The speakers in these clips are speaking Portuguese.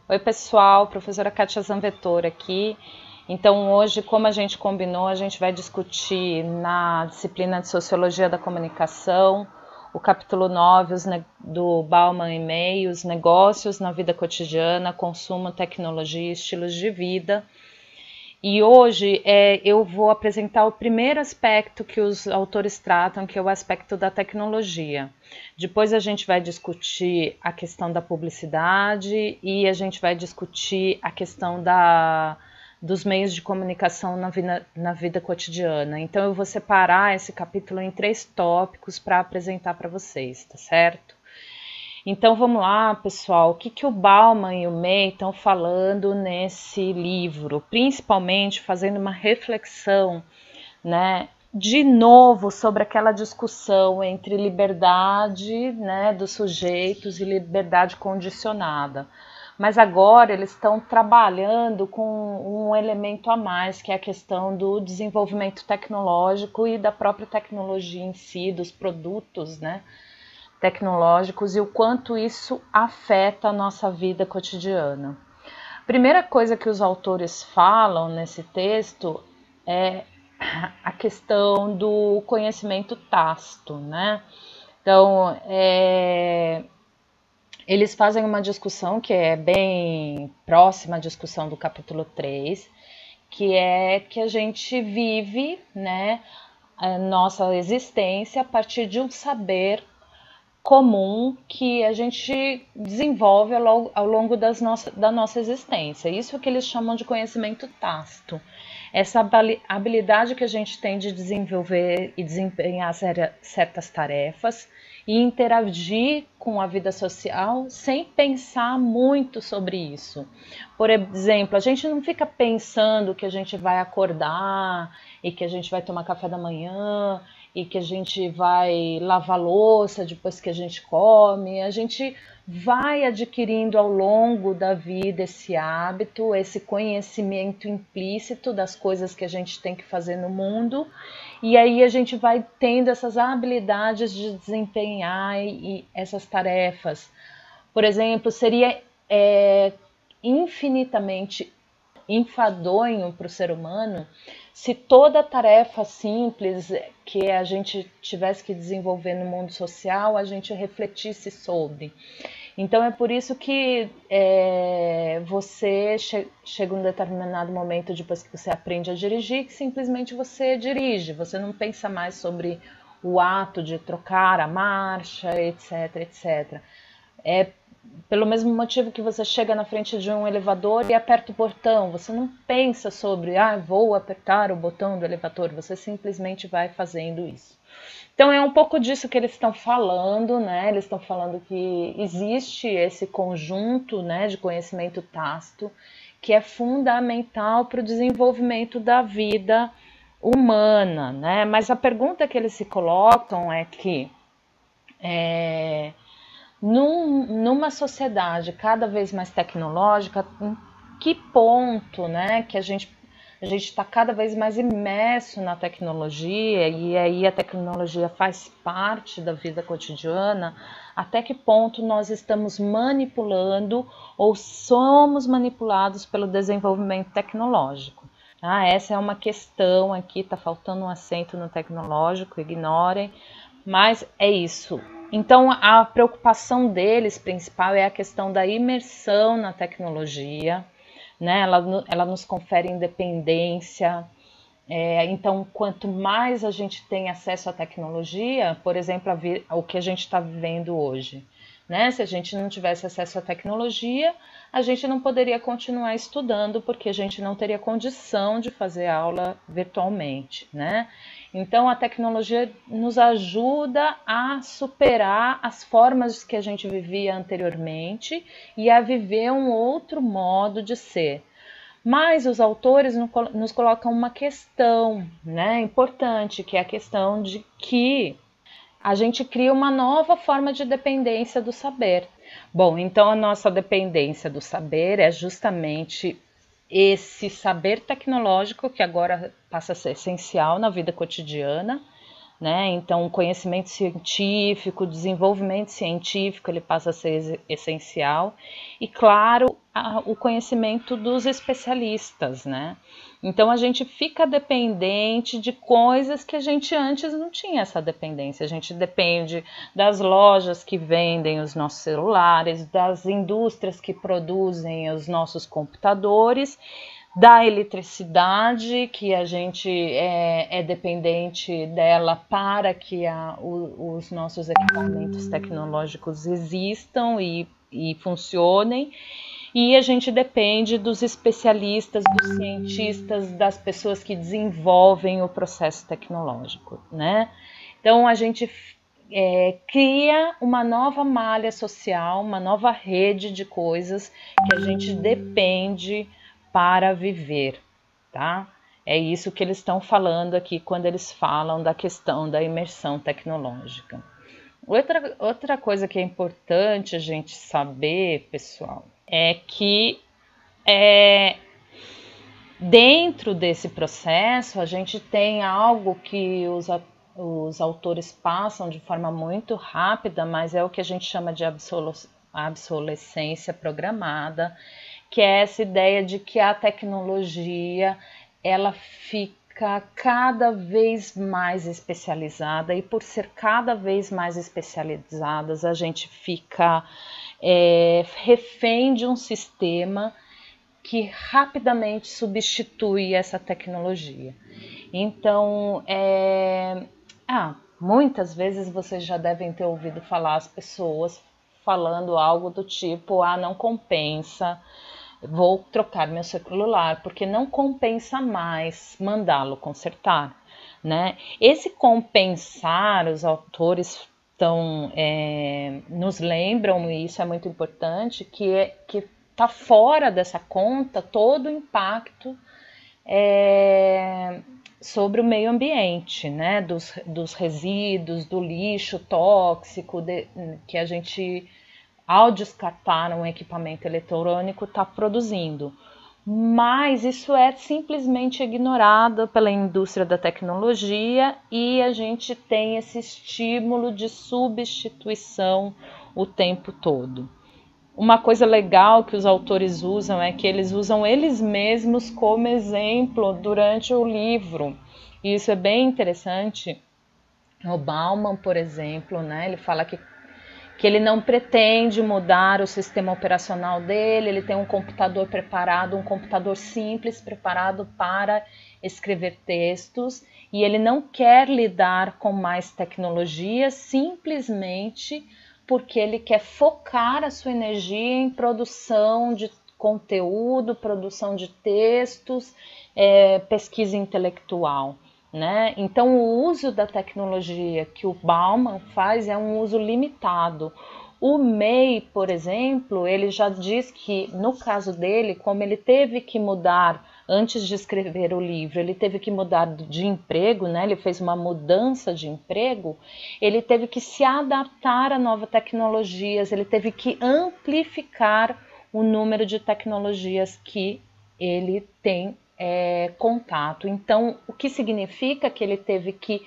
Oi pessoal, professora Kátia Zanvettor aqui. Então hoje, como a gente combinou, a gente vai discutir na disciplina de Sociologia da Comunicação, o capítulo 9 do Bauman e May, os negócios na vida cotidiana, consumo, tecnologia e estilos de vida. E hoje eu vou apresentar o primeiro aspecto que os autores tratam, que é o aspecto da tecnologia. Depois a gente vai discutir a questão da publicidade e a gente vai discutir a questão dos meios de comunicação na vida cotidiana. Então eu vou separar esse capítulo em 3 tópicos para apresentar para vocês, tá certo? Então vamos lá, pessoal, o que o Bauman e o May estão falando nesse livro, principalmente fazendo uma reflexão, né, de novo sobre aquela discussão entre liberdade, né, dos sujeitos e liberdade condicionada. Mas agora eles estão trabalhando com um elemento a mais, que é a questão do desenvolvimento tecnológico e da própria tecnologia em si, dos produtos, né, tecnológicos e o quanto isso afeta a nossa vida cotidiana. A primeira coisa que os autores falam nesse texto é a questão do conhecimento tácito, né? Então, eles fazem uma discussão que é bem próxima à discussão do capítulo 3, que é que a gente vive, né, a nossa existência a partir de um saber comum que a gente desenvolve ao longo da nossa existência. Isso é o que eles chamam de conhecimento tácito. Essa habilidade que a gente tem de desenvolver e desempenhar certas tarefas e interagir com a vida social sem pensar muito sobre isso. Por exemplo, a gente não fica pensando que a gente vai acordar e que a gente vai tomar café da manhã e que a gente vai lavar louça depois que a gente come. A gente vai adquirindo ao longo da vida esse hábito, esse conhecimento implícito das coisas que a gente tem que fazer no mundo, e aí a gente vai tendo essas habilidades de desempenhar essas tarefas. Por exemplo, seria infinitamente enfadonho para o ser humano se toda tarefa simples que a gente tivesse que desenvolver no mundo social, a gente refletisse sobre. Então é por isso que você chega um determinado momento depois que você aprende a dirigir, que simplesmente você dirige, você não pensa mais sobre o ato de trocar a marcha, etc, etc. É pelo mesmo motivo que você chega na frente de um elevador e aperta o botão, você não pensa sobre, vou apertar o botão do elevador, você simplesmente vai fazendo isso. Então é um pouco disso que eles estão falando, né? Eles estão falando que existe esse conjunto, né, de conhecimento tácito que é fundamental para o desenvolvimento da vida humana, né? Mas a pergunta que eles se colocam é que numa sociedade cada vez mais tecnológica, em que ponto, né, que a gente está cada vez mais imerso na tecnologia e aí a tecnologia faz parte da vida cotidiana, até que ponto nós estamos manipulando ou somos manipulados pelo desenvolvimento tecnológico. Essa é uma questão aqui, está faltando um acento no tecnológico, ignorem, mas é isso. Então, a preocupação deles principal é a questão da imersão na tecnologia, né? Ela nos confere independência. Então, quanto mais a gente tem acesso à tecnologia, por exemplo, o que a gente está vivendo hoje, né? Se a gente não tivesse acesso à tecnologia, a gente não poderia continuar estudando, porque a gente não teria condição de fazer aula virtualmente, né? Então, a tecnologia nos ajuda a superar as formas que a gente vivia anteriormente e a viver um outro modo de ser. Mas os autores nos colocam uma questão, né, importante, que é a questão de que a gente cria uma nova forma de dependência do saber. Bom, então a nossa dependência do saber é justamente esse saber tecnológico que agora passa a ser essencial na vida cotidiana, né? Então, o conhecimento científico, o desenvolvimento científico, ele passa a ser essencial. E, claro, o conhecimento dos especialistas, né? Então, a gente fica dependente de coisas que a gente antes não tinha essa dependência. A gente depende das lojas que vendem os nossos celulares, das indústrias que produzem os nossos computadores, da eletricidade, que a gente é dependente dela para que os nossos equipamentos tecnológicos existam e funcionem, e a gente depende dos especialistas, dos cientistas, das pessoas que desenvolvem o processo tecnológico, né? Então a gente cria uma nova malha social, uma nova rede de coisas que a gente depende para viver, tá? É isso que eles estão falando aqui quando eles falam da questão da imersão tecnológica. Outra coisa que é importante a gente saber, pessoal, é que dentro desse processo a gente tem algo que os autores passam de forma muito rápida, mas é o que a gente chama de obsolescência programada, que é essa ideia de que a tecnologia ela fica cada vez mais especializada, e por ser cada vez mais especializadas a gente fica refém de um sistema que rapidamente substitui essa tecnologia. Então, muitas vezes vocês já devem ter ouvido falar as pessoas falando algo do tipo: não compensa, vou trocar meu celular, porque não compensa mais mandá-lo consertar, né? Esse compensar, os autores nos lembram, e isso é muito importante, que está fora dessa conta todo o impacto sobre o meio ambiente, né? Dos resíduos, do lixo tóxico que a gente, ao descartar um equipamento eletrônico, está produzindo. Mas isso é simplesmente ignorado pela indústria da tecnologia, e a gente tem esse estímulo de substituição o tempo todo. Uma coisa legal que os autores usam é que eles usam eles mesmos como exemplo durante o livro. E isso é bem interessante. O Bauman, por exemplo, né, ele fala que ele não pretende mudar o sistema operacional dele, ele tem um computador preparado, um computador simples preparado para escrever textos, e ele não quer lidar com mais tecnologia simplesmente porque ele quer focar a sua energia em produção de conteúdo, produção de textos, pesquisa intelectual, né? Então, o uso da tecnologia que o Bauman faz é um uso limitado. O May, por exemplo, ele já diz que, no caso dele, como ele teve que mudar, antes de escrever o livro, ele teve que mudar de emprego, né? Ele fez uma mudança de emprego, ele teve que se adaptar a novas tecnologias, ele teve que amplificar o número de tecnologias que ele tem contato. Então, o que significa que ele teve que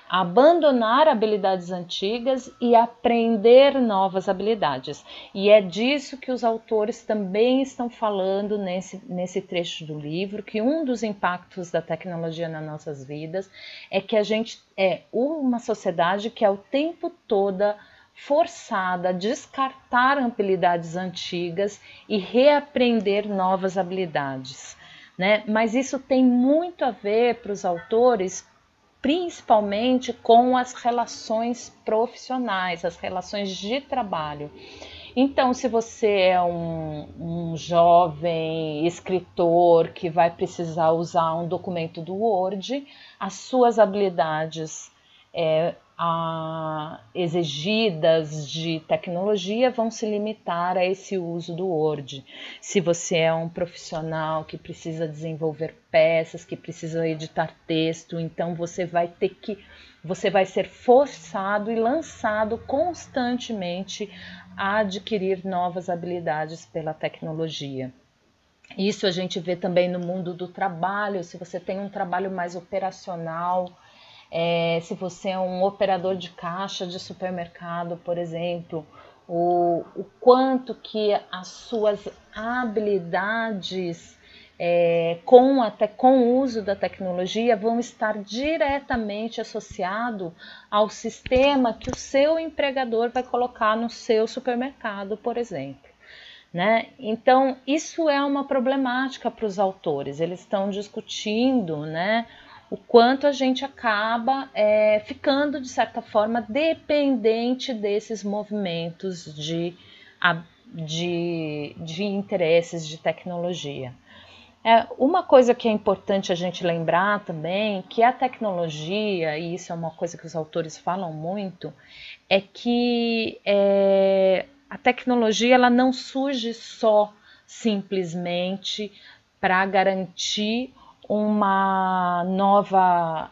abandonar habilidades antigas e aprender novas habilidades. E é disso que os autores também estão falando nesse trecho do livro, que um dos impactos da tecnologia nas nossas vidas é que a gente é uma sociedade que é o tempo todo forçada a descartar habilidades antigas e reaprender novas habilidades, né? Mas isso tem muito a ver para os autores, principalmente com as relações profissionais, as relações de trabalho. Então, se você é um jovem escritor que vai precisar usar um documento do Word, as suas habilidades exigidas de tecnologia vão se limitar a esse uso do Word. Se você é um profissional que precisa desenvolver peças, que precisa editar texto, então você vai ser forçado e lançado constantemente a adquirir novas habilidades pela tecnologia. Isso a gente vê também no mundo do trabalho. Se você tem um trabalho mais operacional, se você é um operador de caixa de supermercado, por exemplo, o quanto que as suas habilidades com o uso da tecnologia vão estar diretamente associado ao sistema que o seu empregador vai colocar no seu supermercado, por exemplo. Né? Então, isso é uma problemática para os autores, eles estão discutindo, né, o quanto a gente acaba ficando, de certa forma, dependente desses movimentos de interesses de tecnologia. Uma coisa que é importante a gente lembrar também, que a tecnologia, e isso é uma coisa que os autores falam muito, é que a tecnologia ela não surge só simplesmente para garantir uma nova,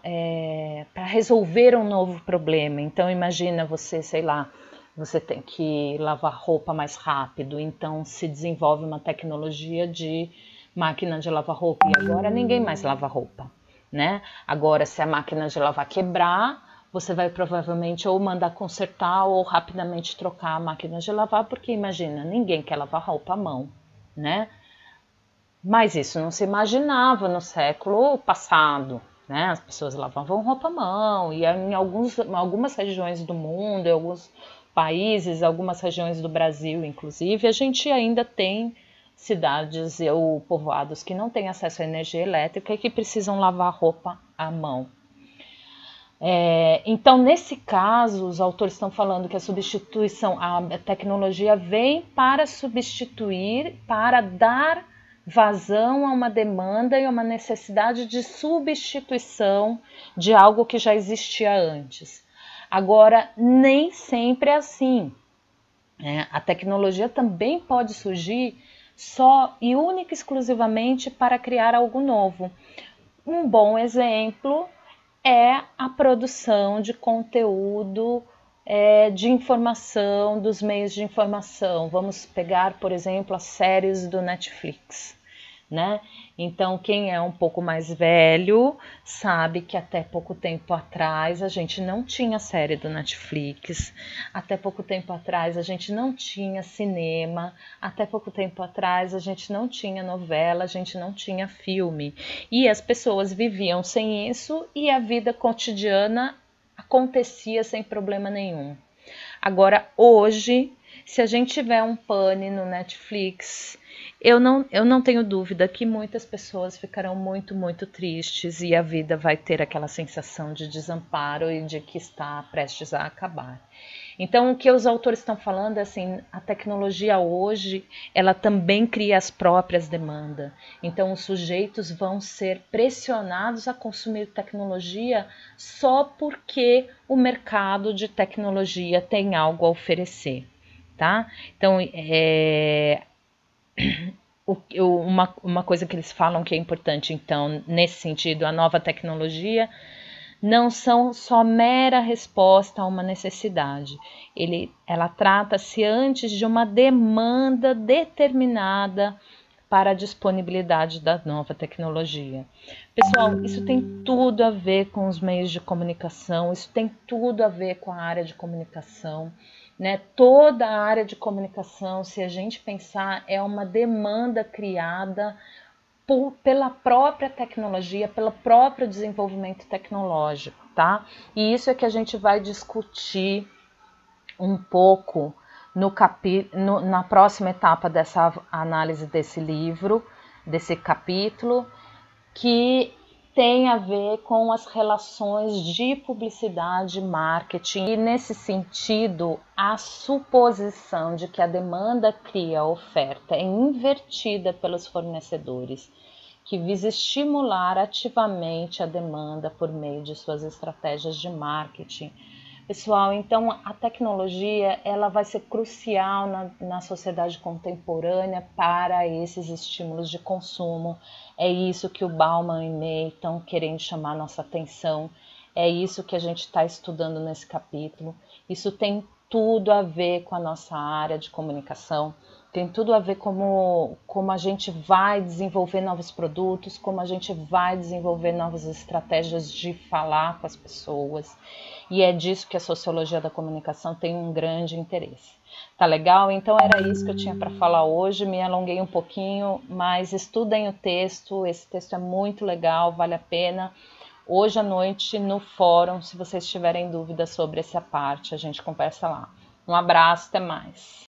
para resolver um novo problema. Então imagina você, sei lá, você tem que lavar roupa mais rápido, então se desenvolve uma tecnologia de máquina de lavar roupa e agora ninguém mais lava roupa, né? Agora se a máquina de lavar quebrar, você vai provavelmente ou mandar consertar ou rapidamente trocar a máquina de lavar, porque imagina, ninguém quer lavar roupa à mão, né? Mas isso não se imaginava no século passado, né? As pessoas lavavam roupa à mão e em algumas regiões do mundo, em alguns países, algumas regiões do Brasil, inclusive, a gente ainda tem cidades ou povoados que não têm acesso à energia elétrica e que precisam lavar roupa à mão. Então, nesse caso, os autores estão falando que a tecnologia vem para substituir, para dar vazão a uma demanda e a uma necessidade de substituição de algo que já existia antes. Agora, nem sempre é assim. A tecnologia também pode surgir só e única e exclusivamente para criar algo novo. Um bom exemplo é a produção de conteúdo de informação, dos meios de informação. Vamos pegar, por exemplo, as séries do Netflix, né? Então, quem é um pouco mais velho sabe que até pouco tempo atrás a gente não tinha série do Netflix, até pouco tempo atrás a gente não tinha cinema, até pouco tempo atrás a gente não tinha novela, a gente não tinha filme. E as pessoas viviam sem isso e a vida cotidiana acontecia sem problema nenhum. Agora, hoje, se a gente tiver um pane no Netflix, eu não tenho dúvida que muitas pessoas ficarão muito, muito tristes e a vida vai ter aquela sensação de desamparo e de que está prestes a acabar. Então, o que os autores estão falando é assim, a tecnologia hoje, ela também cria as próprias demandas. Então, os sujeitos vão ser pressionados a consumir tecnologia só porque o mercado de tecnologia tem algo a oferecer, tá? Então, uma coisa que eles falam que é importante, então, nesse sentido, a nova tecnologia não são só mera resposta a uma necessidade. Ela trata-se antes de uma demanda determinada para a disponibilidade da nova tecnologia. Pessoal, isso tem tudo a ver com os meios de comunicação, isso tem tudo a ver com a área de comunicação, né? Toda a área de comunicação, se a gente pensar, é uma demanda criada pela própria tecnologia, pelo próprio desenvolvimento tecnológico, tá? E isso é que a gente vai discutir um pouco na próxima etapa dessa análise desse livro, desse capítulo, que tem a ver com as relações de publicidade e marketing. E nesse sentido, a suposição de que a demanda cria a oferta é invertida pelos fornecedores, que visa estimular ativamente a demanda por meio de suas estratégias de marketing. Pessoal, então a tecnologia ela vai ser crucial na sociedade contemporânea para esses estímulos de consumo. É isso que o Bauman e May estão querendo chamar a nossa atenção. É isso que a gente está estudando nesse capítulo. Isso tem tudo a ver com a nossa área de comunicação. Tem tudo a ver como a gente vai desenvolver novos produtos, como a gente vai desenvolver novas estratégias de falar com as pessoas. E é disso que a sociologia da comunicação tem um grande interesse. Tá legal? Então era isso que eu tinha para falar hoje. Me alonguei um pouquinho, mas estudem o texto. Esse texto é muito legal, vale a pena. Hoje à noite no fórum, se vocês tiverem dúvidas sobre essa parte, a gente conversa lá. Um abraço, até mais.